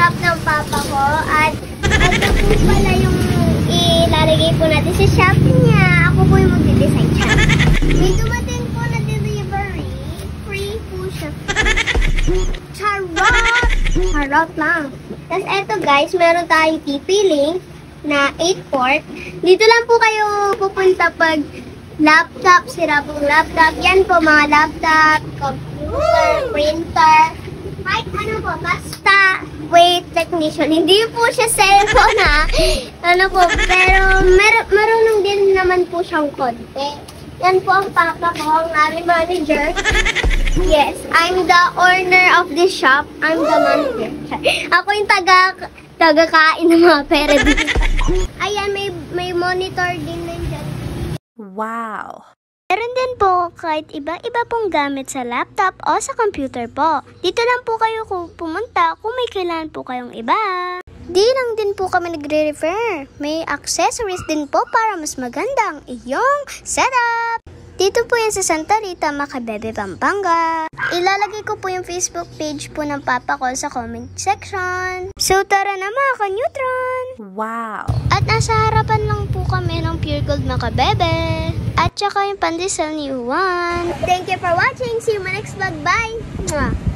shop ng papa ko. At ito po pala yung ilalagay po natin sa shop niya. Ako po yung mag-design siya. May dumating po na delivery. Free po siya. Charot! Charot lang. Tapos eto guys, meron tayong TP-Link na 8-port. Dito lang po kayo pupunta pag laptop, sira pong laptop. Yan po mga laptop, computer, printer, kahit ano po, basta wait technician. Hindi po siya cellphone ha. Ano po, pero marunong din naman po siyang konti. Yan po ang papa ko, ang aming manager. Yes, I'm the owner of this shop. I'm the manager. Ako yung taga-kain ng mga pera dito. Ayan, may monitor din nandiyan. Wow! Meron din po kahit iba-iba pong gamit sa laptop o sa computer po. Dito lang po kayo pumunta kung may kailangan po kayong iba. Di lang din po kami nagre-refer. May accessories din po para mas magandang iyong setup. Dito po yan sa Santa Rita, Macabebe, Pampanga. Ilalagay ko po yung Facebook page po ng papa ko sa comment section. So tara na mga ka-Neutron! Wow! At nasa harapan lang po kami ng Pure Gold Macabebe. At saka yung pandesal ni Juan. Thank you for watching. See you in my next vlog. Bye! Mwah!